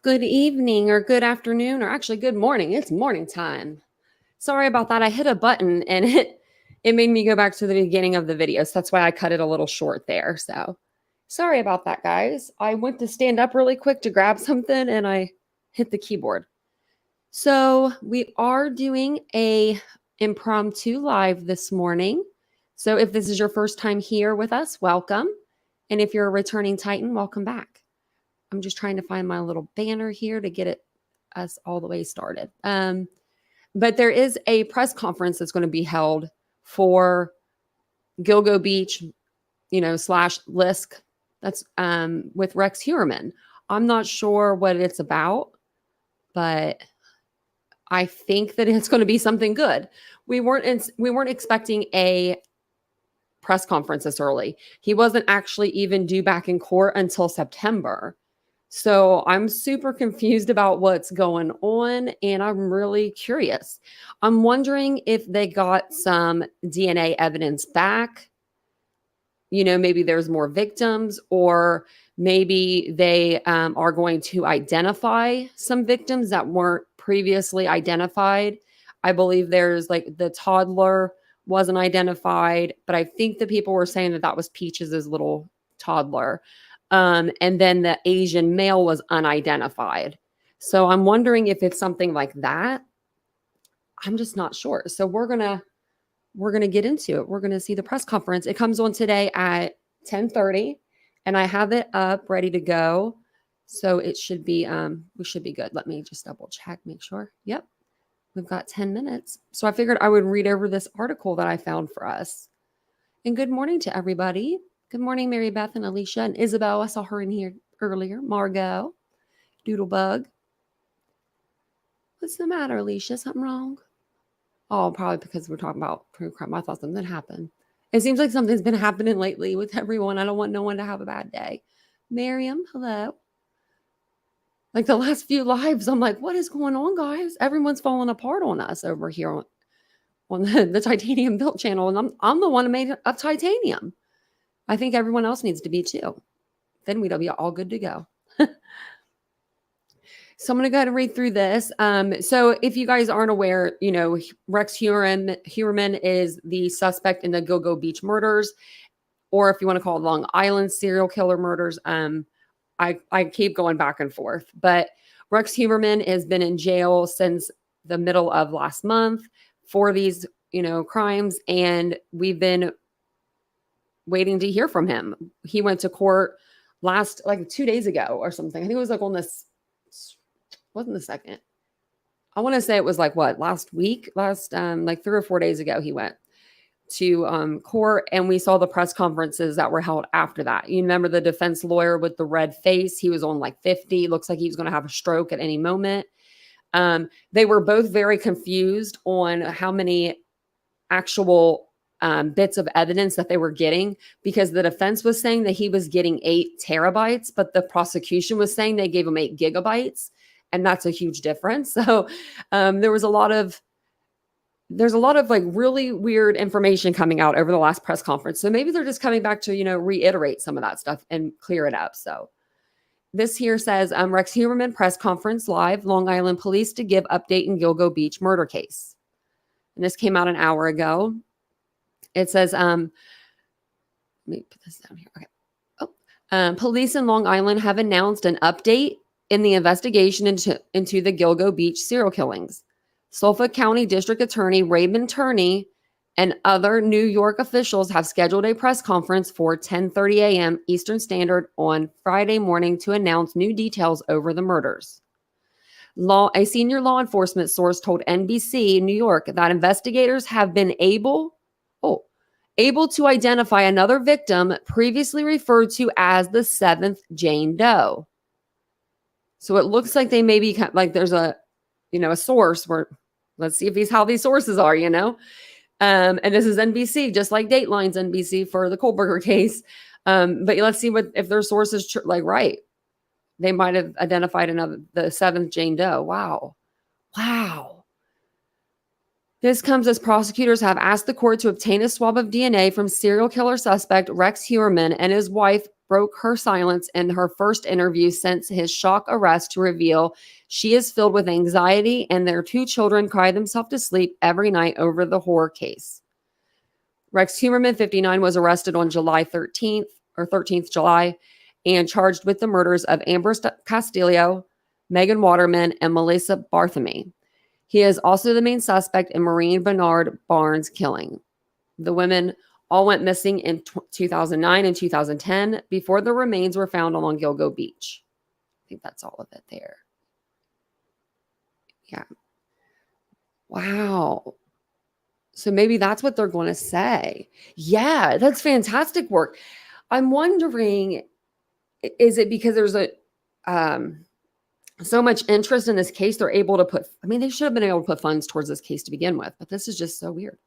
Good evening or good afternoon or actually good morning. It's morning time. Sorry about that. I hit a button and it made me go back to the beginning of the video. So that's why I cut it a little short there. So sorry about that, guys. I went to stand up really quick to grab something and I hit the keyboard. So we are doing a impromptu live this morning. So if this is your first time here with us, welcome. And if you're a returning Titan, welcome back. I'm just trying to find my little banner here to get us all the way started. But there is a press conference that's going to be held for Gilgo Beach, slash LISK. That's with Rex Heuerman. I'm not sure what it's about, but I think that it's going to be something good. We weren't expecting a press conference this early. He wasn't actually even due back in court until September. So I'm super confused about what's going on, and I'm really curious. I'm wondering if they got some DNA evidence back. Maybe there's more victims, or maybe they are going to identify some victims that weren't previously identified. I believe there's like the toddler wasn't identified, but I think the people were saying that was Peaches' little toddler. And then the Asian male was unidentified. So I'm wondering if it's something like that. I'm just not sure. So we're gonna get into it. We're gonna see the press conference. It comes on today at 10:30, and I have it up ready to go. So it should be we should be good. Let me just double check, make sure. Yep, we've got 10 minutes. So I figured I would read over this article that I found for us. And good morning to everybody. Good morning, Mary Beth and Alicia and Isabel. I saw her in here earlier. Margot, Doodlebug. What's the matter, Alicia? Something wrong? Oh, probably because we're talking about true crime. I thought something happened. It seems like something's been happening lately with everyone. I don't want no one to have a bad day. Miriam, hello. Like the last few lives, I'm like, what is going on, guys? Everyone's falling apart on us over here on the TitaniumBuilt channel. And I'm the one who made up titanium. I think everyone else needs to be too. Then we'll be all good to go. So I'm going to go ahead and read through this. So if you guys aren't aware, Rex Heuerman is the suspect in the Gilgo Beach murders, or if you want to call it Long Island serial killer murders. I keep going back and forth, but Rex Heuerman has been in jail since the middle of last month for these, crimes, and we've been waiting to hear from him. He went to court last 2 days ago or something. I think it was on this, wasn't the second. I want to say it was last week, 3 or 4 days ago, he went to court, and we saw the press conferences that were held after that. You remember the defense lawyer with the red face? He was on 50. Looks like he was going to have a stroke at any moment. They were both very confused on how many actual bits of evidence that they were getting, because the defense was saying that he was getting 8 terabytes, but the prosecution was saying they gave him 8 gigabytes. And that's a huge difference. So there's a lot of really weird information coming out over the last press conference. So maybe they're just coming back to, reiterate some of that stuff and clear it up. So this here says, Rex Heuerman press conference live, Long Island police to give update in Gilgo Beach murder case. And this came out an hour ago. It says, let me put this down here. Okay. Police in Long Island have announced an update in the investigation into the Gilgo Beach serial killings. Suffolk County District Attorney Raymond Turney and other New York officials have scheduled a press conference for 10:30 a.m. Eastern Standard on Friday morning to announce new details over the murders. A senior law enforcement source told NBC New York that investigators have been able to identify another victim previously referred to as the 7th Jane Doe. So it looks like they may be there's a source where, let's see if how these sources are, and this is NBC, just like Dateline's NBC for the Kohlberger case. But let's see if their sources right. They might have identified the 7th Jane Doe. Wow. This comes as prosecutors have asked the court to obtain a swab of DNA from serial killer suspect Rex Heuerman, and his wife broke her silence in her first interview since his shock arrest to reveal she is filled with anxiety and their 2 children cry themselves to sleep every night over the horror case. Rex Heuerman, 59, was arrested on July 13th July, and charged with the murders of Amber Castillo, Megan Waterman, and Melissa Bartholomew. He is also the main suspect in Maureen Bernard Barnes' killing. The women all went missing in 2009 and 2010 before the remains were found along Gilgo Beach. I think that's all of it there. Yeah. Wow. So maybe that's what they're going to say. Yeah, that's fantastic work. I'm wondering, is it because there's so much interest in this case, they're able to put, I mean, they should have been able to put funds towards this case to begin with, but this is just so weird.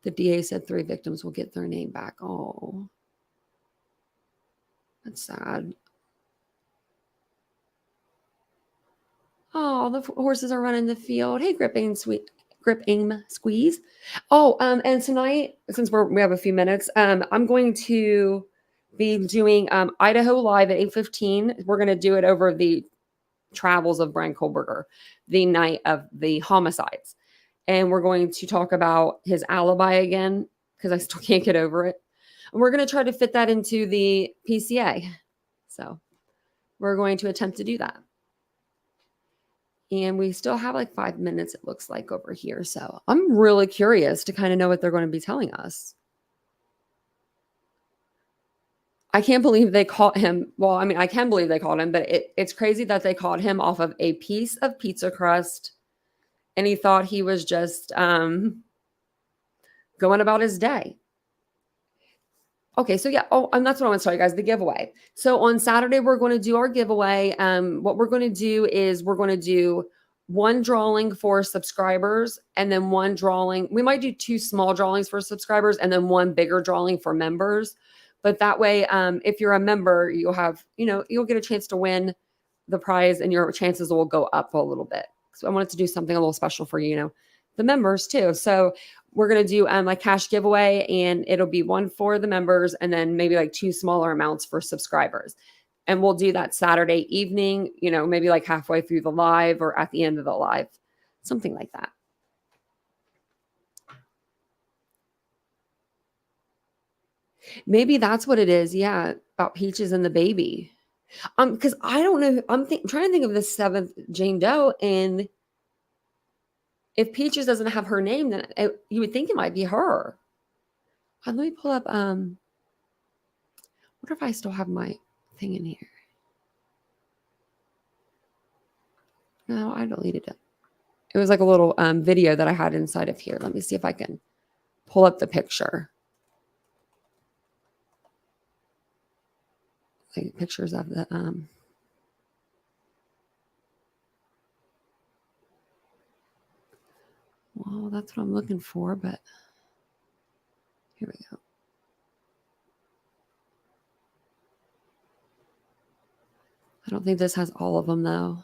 The DA said 3 victims will get their name back. Oh, that's sad. Oh, the horses are running the field. Hey, grip, aim, squeeze. Oh, and tonight, since we have a few minutes, I'm going to be doing Idaho Live at 8:15. We're going to do it over the travels of Brian Kohlberger, the night of the homicides. And we're going to talk about his alibi again, because I still can't get over it. And we're going to try to fit that into the PCA. So we're going to attempt to do that. And we still have like 5 minutes, it looks like, over here. So I'm really curious to kind of know what they're going to be telling us. I can't believe they caught him. Well, I mean, I can believe they caught him, but it's crazy that they caught him off of a piece of pizza crust. And he thought he was just going about his day. Okay, so yeah. Oh, and that's what I want to tell you guys, the giveaway. So on Saturday, we're going to do our giveaway. What we're going to do is we're going to do one drawing for subscribers and then one drawing. We might do 2 small drawings for subscribers and then one bigger drawing for members. But that way, if you're a member, you'll have, you'll get a chance to win the prize and your chances will go up a little bit. So I wanted to do something a little special for, the members too. So we're going to do like cash giveaway, and it'll be one for the members and then maybe like 2 smaller amounts for subscribers. And we'll do that Saturday evening, maybe like halfway through the live or at the end of the live, something like that. Maybe that's what it is. Yeah. About Peaches and the baby. Because I don't know. I'm trying to think of the 7th Jane Doe, and if Peaches doesn't have her name, then you would think it might be her. Let me pull up. What if I still have my thing in here? No, I deleted it. It was like a little video that I had inside of here. Let me see if I can pull up the picture. Like pictures of the well, that's what I'm looking for, but here we go. I don't think this has all of them though.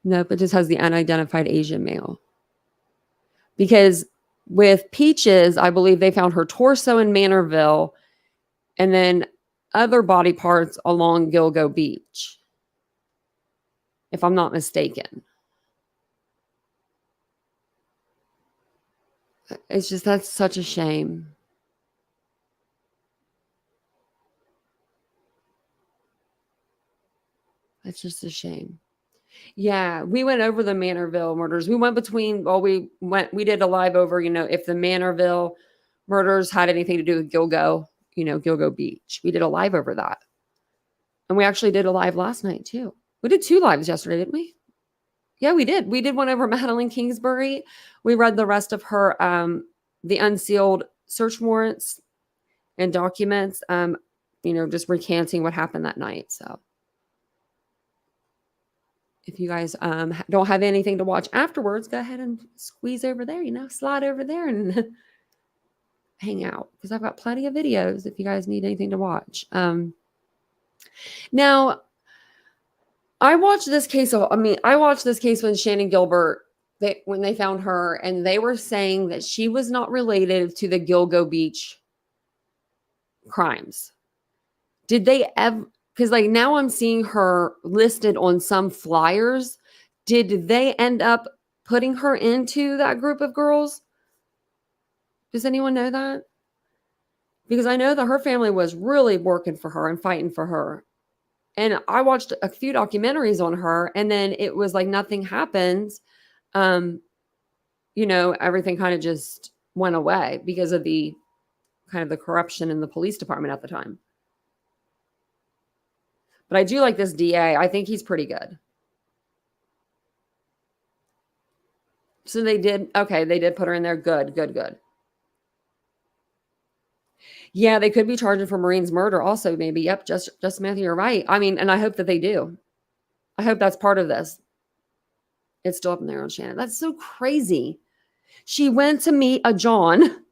Nope, it just has the unidentified Asian male. Because with Peaches, I believe they found her torso in Manorville and then other body parts along Gilgo Beach, if I'm not mistaken. It's just, that's such a shame. That's just a shame. Yeah, we went over the Manorville murders. We went between, we did a live over, if the Manorville murders had anything to do with Gilgo, Gilgo Beach. We did a live over that. And we actually did a live last night too. We did 2 lives yesterday, didn't we? Yeah, we did. We did one over Madeline Kingsbury. We read the rest of her, the unsealed search warrants and documents, just recanting what happened that night. So if you guys don't have anything to watch afterwards, go ahead and squeeze over there, slide over there and hang out, because I've got plenty of videos if you guys need anything to watch. Now, I watched this case when Shannon Gilbert when they found her, and they were saying that she was not related to the Gilgo Beach crimes. Did they ever, because like now I'm seeing her listed on some flyers. Did they end up putting her into that group of girls? Does anyone know that? Because I know that her family was really working for her and fighting for her. And I watched a few documentaries on her, and then it was like nothing happens. Everything kind of just went away because of the kind of the corruption in the police department at the time. But I do like this DA. I think he's pretty good. So they did put her in there. Good. Yeah, they could be charging for Marine's murder also, maybe. Yep, just Matthew, you're right. I mean, and I hope that they do. I hope that's part of this. It's still up in there on Shannon. That's so crazy. She went to meet a John.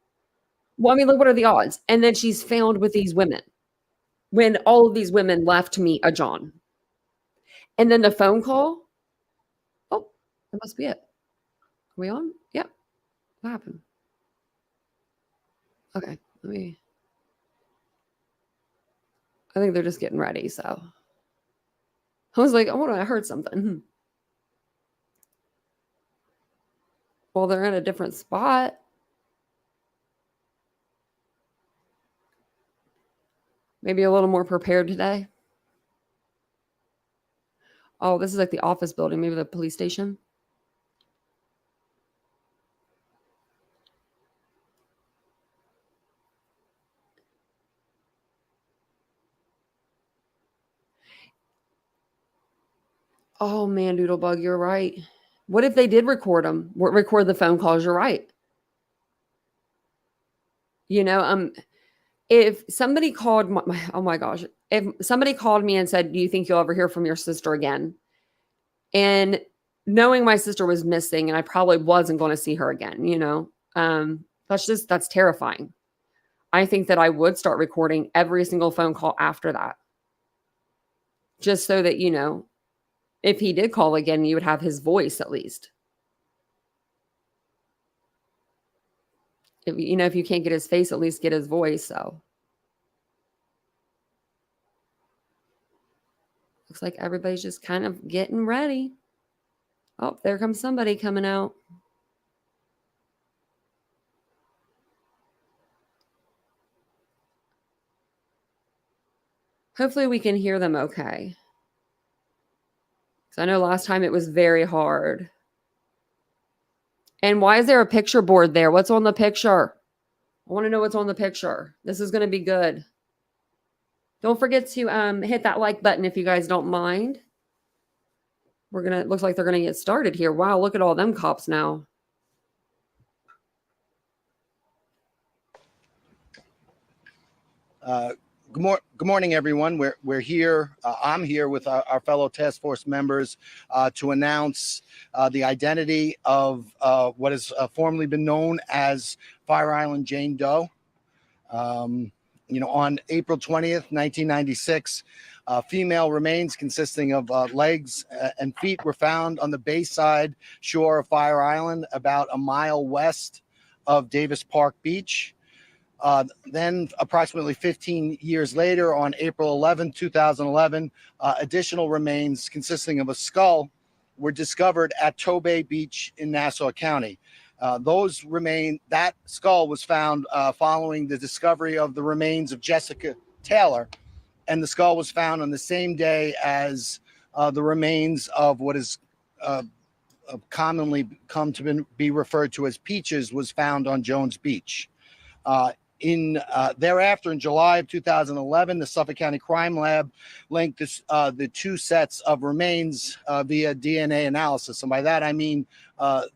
Well, I mean, look, what are the odds? And then she's found with these women when all of these women left to meet a John. And then the phone call. Oh, that must be it. Are we on? Yep. What happened? Okay, I think they're just getting ready, so. I was like, oh, I heard something. Well, they're in a different spot. Maybe a little more prepared today. Oh, this is like the office building, maybe the police station. Oh man, Doodlebug, you're right. What if they did record them? Record the phone calls? You're right. If somebody called oh my gosh, if somebody called me and said, "Do you think you'll ever hear from your sister again?" And knowing my sister was missing, and I probably wasn't going to see her again, that's terrifying. I think that I would start recording every single phone call after that, just so that if he did call again, you would have his voice at least. If you can't get his face, at least get his voice. So looks like everybody's just kind of getting ready. Oh, there comes somebody coming out. Hopefully we can hear them okay. Because I know last time it was very hard. And why is there a picture board there? What's on the picture? I want to know what's on the picture. This is going to be good. Don't forget to hit that like button if you guys don't mind. Looks like they're going to get started here. Wow, look at all them cops now. Good morning, everyone. We're here. I'm here with our fellow task force members to announce the identity of what has formerly been known as Fire Island Jane Doe. On April 20th, 1996, female remains consisting of legs and feet were found on the bayside shore of Fire Island, about a mile west of Davis Park Beach. Then approximately 15 years later, on April 11, 2011, additional remains consisting of a skull were discovered at Tobay Beach in Nassau County. That skull was found following the discovery of the remains of Jessica Taylor, and the skull was found on the same day as the remains of what is commonly come to be referred to as Peaches was found on Jones Beach. Thereafter, in July of 2011, the Suffolk County Crime Lab linked the two sets of remains via DNA analysis. And by that, I mean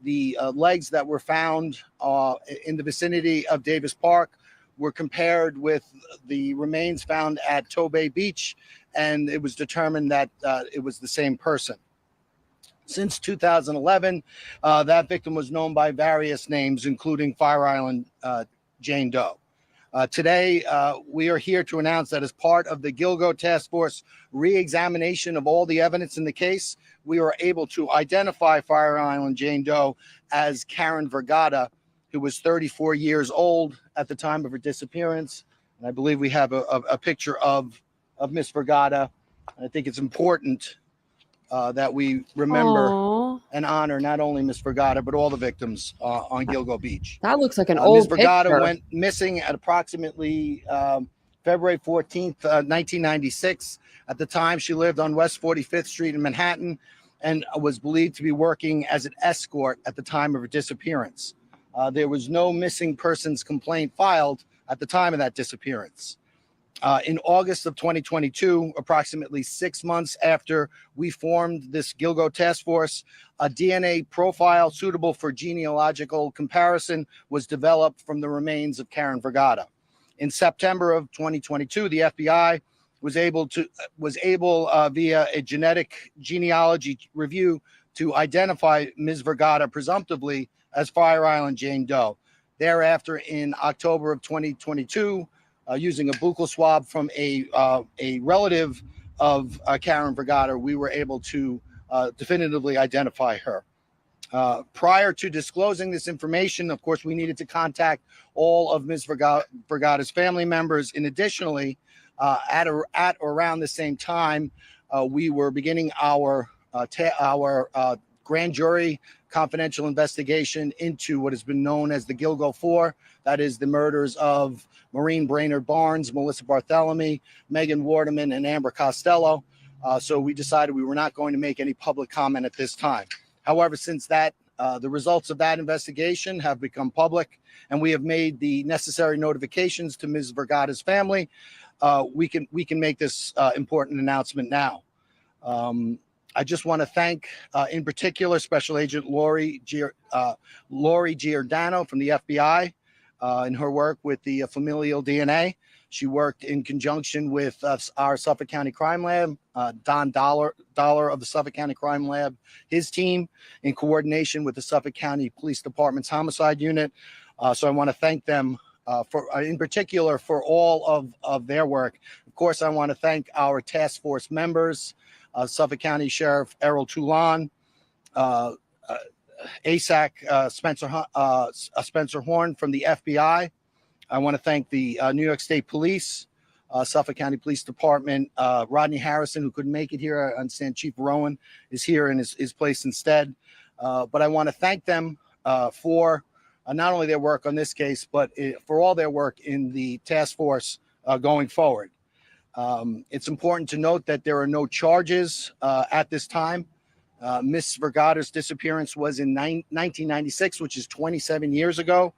the legs that were found in the vicinity of Davis Park were compared with the remains found at Tobay Beach, and it was determined that it was the same person. Since 2011, that victim was known by various names, including Fire Island Jane Doe. Today, we are here to announce that as part of the Gilgo Task Force re-examination of all the evidence in the case, we were able to identify Fire Island Jane Doe as Karen Vergata, who was 34 years old at the time of her disappearance. And I believe we have a picture of Miss Vergata. I think it's important that we remember Aww, and honor not only Miss Vergata, but all the victims on Gilgo Beach. that looks like an Ms. old Vergata picture. went missing at approximately February 14th, 1996. At the time, she lived on West 45th Street in Manhattan and was believed to be working as an escort at the time of her disappearance. There was no missing persons complaint filed at the time of that disappearance. In August of 2022, approximately 6 months after we formed this Gilgo task force, a DNA profile suitable for genealogical comparison was developed from the remains of Karen Vergata. In September of 2022, the FBI was able via a genetic genealogy review to identify Ms. Vergata presumptively as Fire Island Jane Doe. Thereafter, in October of 2022, using a buccal swab from a relative of Karen Vergata, we were able to definitively identify her. Prior to disclosing this information, of course, we needed to contact all of Ms. Vergata's family members. And additionally, at or around the same time, we were beginning our grand jury confidential investigation into what has been known as the Gilgo 4. That is the murders of Maureen Brainerd Barnes, Melissa Barthelemy, Megan Waterman, and Amber Costello. So we decided we were not going to make any public comment at this time. However, since that, the results of that investigation have become public, and we have made the necessary notifications to Ms. Vergata's family. We can make this important announcement now. I just want to thank, in particular, Special Agent Lori Giordano from the FBI in her work with the familial DNA. She worked in conjunction with our Suffolk County Crime Lab, Don Dollar of the Suffolk County Crime Lab, his team, in coordination with the Suffolk County Police Department's homicide unit. So I want to thank them in particular for all of their work. Of course, I want to thank our task force members, Suffolk County Sheriff Errol Toulon, ASAC Spencer Horn from the FBI. I want to thank the New York State Police, Suffolk County Police Department, Rodney Harrison, who couldn't make it here. I understand Chief Rowan is here in his place instead. But I want to thank them for not only their work on this case, but for all their work in the task force going forward. It's important to note that there are no charges at this time. Miss Vergata's disappearance was in 1996, which is 27 years ago.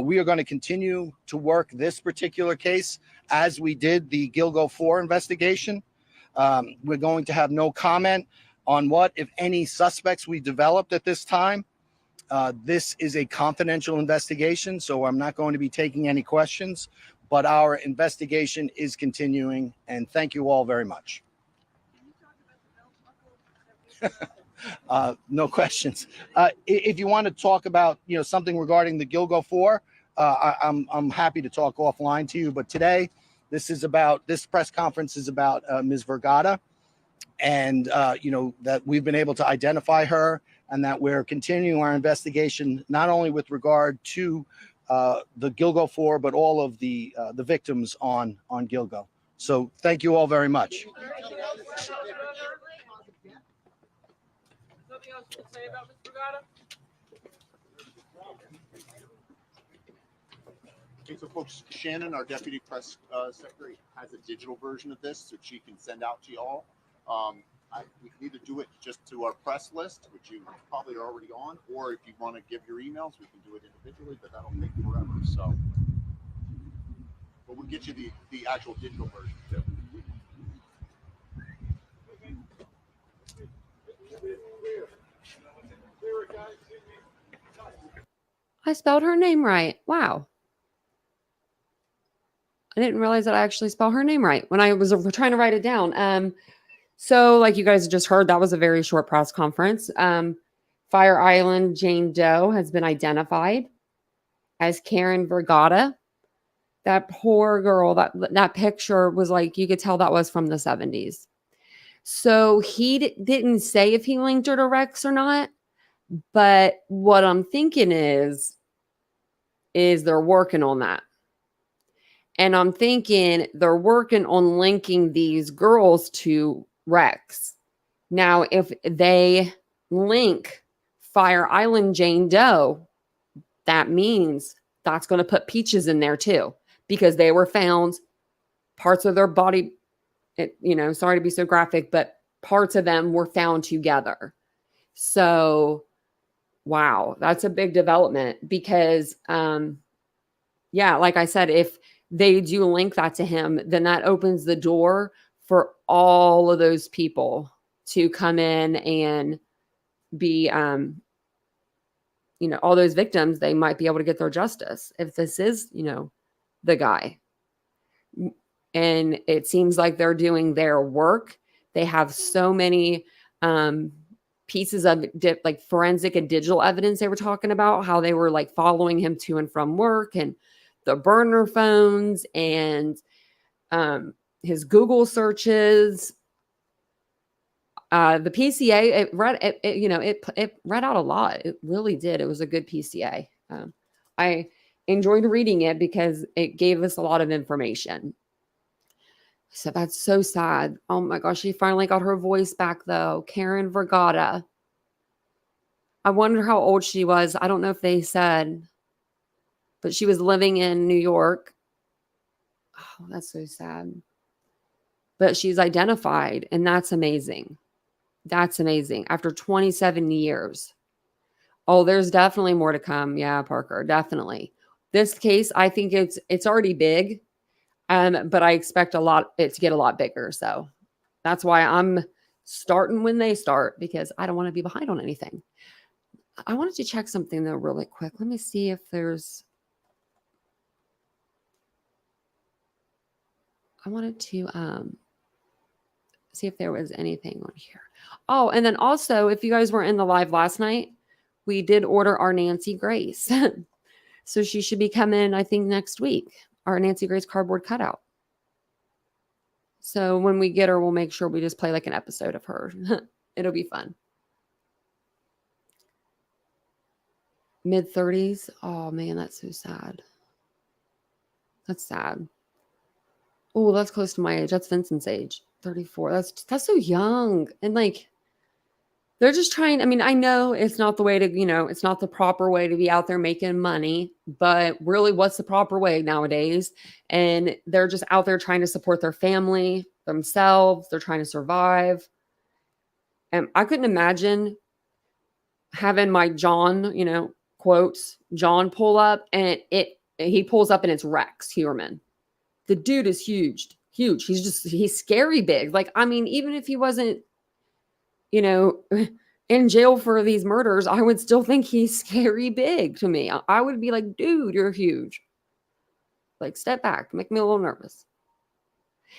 We are going to continue to work this particular case as we did the Gilgo 4 investigation. We're going to have no comment on what, if any, suspects we developed at this time. This is a confidential investigation, so I'm not going to be taking any questions, but our investigation is continuing, and thank you all very much. No questions. If you want to talk about, something regarding the Gilgo 4, I'm happy to talk offline to you. But today, this press conference is about Ms. Vergata, and that we've been able to identify her, and that we're continuing our investigation not only with regard to the Gilgo 4, but all of the victims on Gilgo. So thank you all very much. Something else to say about Ms. Vergata? Okay, so folks, Shannon, our deputy press secretary, has a digital version of this, so she can send out to y'all. We can either do it just to our press list, which you probably are already on, or if you want to give your emails, we can do it individually, but that'll take forever. So, but we'll get you the actual digital version too. I spelled her name right. Wow. I didn't realize that I actually spelled her name right when I was trying to write it down. So like you guys just heard, that was a very short press conference. Fire Island Jane Doe has been identified as Karen Vergata. That poor girl, that picture was like, you could tell that was from the 70s. So he didn't say if he linked her to Rex or not. But what I'm thinking is they're working on that. And I'm thinking they're working on linking these girls to Rex. Now, if they link Fire Island Jane Doe, that means that's going to put Peaches in there too, because they were found parts of their body, sorry to be so graphic, but parts of them were found together. So, wow, that's a big development because, like I said, if they do link that to him, then that opens the door for all of those people to come in and be, all those victims, they might be able to get their justice if this is, the guy. And it seems like they're doing their work. They have so many pieces of like forensic and digital evidence they were talking about, how they were like following him to and from work, and the burner phones and his Google searches. The PCA, it read out a lot. It really did. It was a good PCA. I enjoyed reading it because it gave us a lot of information. So that's so sad. Oh my gosh, she finally got her voice back though. Karen Vergata. I wonder how old she was. I don't know if they said, but she was living in New York. Oh, that's so sad. But she's identified, and that's amazing. That's amazing. After 27 years. Oh, there's definitely more to come. Yeah, Parker, definitely. This case, I think it's already big. But I expect it to get a lot bigger. So that's why I'm starting when they start, because I don't want to be behind on anything. I wanted to check something though really quick. Let me see if I wanted to see if there was anything on here. Oh, and then also, if you guys were in the live last night, we did order our Nancy Grace. So she should be coming, I think, next week. Our Nancy Grace cardboard cutout. So when we get her, we'll make sure we just play like an episode of her. It'll be fun. Mid-30s. Oh man, that's so sad. That's sad. Oh, that's close to my age. That's Vincent's age. 34. That's so young. And like, they're just trying. I mean, I know it's not the way to, it's not the proper way to be out there making money, but really what's the proper way nowadays? And they're just out there trying to support their family, themselves. They're trying to survive. And I couldn't imagine having my John, quotes, John pull up, and he pulls up and it's Rex Heuerman. The dude is huge. He's scary big. Like, I mean, even if he wasn't, in jail for these murders, I would still think he's scary big to me. I would be like, dude, you're huge. Like, step back. Make me a little nervous.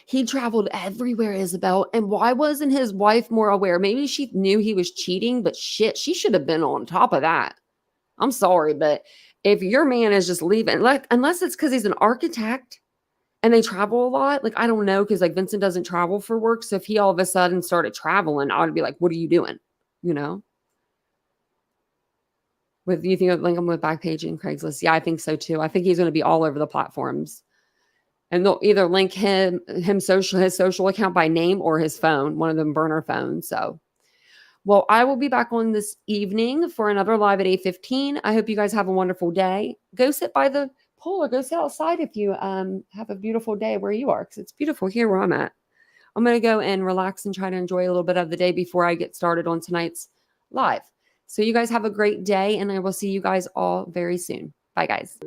He traveled everywhere, Isabel. And why wasn't his wife more aware? Maybe she knew he was cheating, but shit, she should have been on top of that. I'm sorry, but if your man is just leaving, like, unless it's because he's an architect and they travel a lot, like, I don't know, because like Vincent doesn't travel for work. So if he all of a sudden started traveling, I would be like, what are you doing? With you think of link him with Backpage and Craigslist? Yeah, I think so too. I think he's going to be all over the platforms, and they'll either link his social account by name or his phone, one of them burner phones. So, well, I will be back on this evening for another live at 8:15. I hope you guys have a wonderful day. Go sit by the pool or go sit outside if you have a beautiful day where you are, because it's beautiful here where I'm at. I'm going to go and relax and try to enjoy a little bit of the day before I get started on tonight's live. So you guys have a great day, and I will see you guys all very soon. Bye, guys.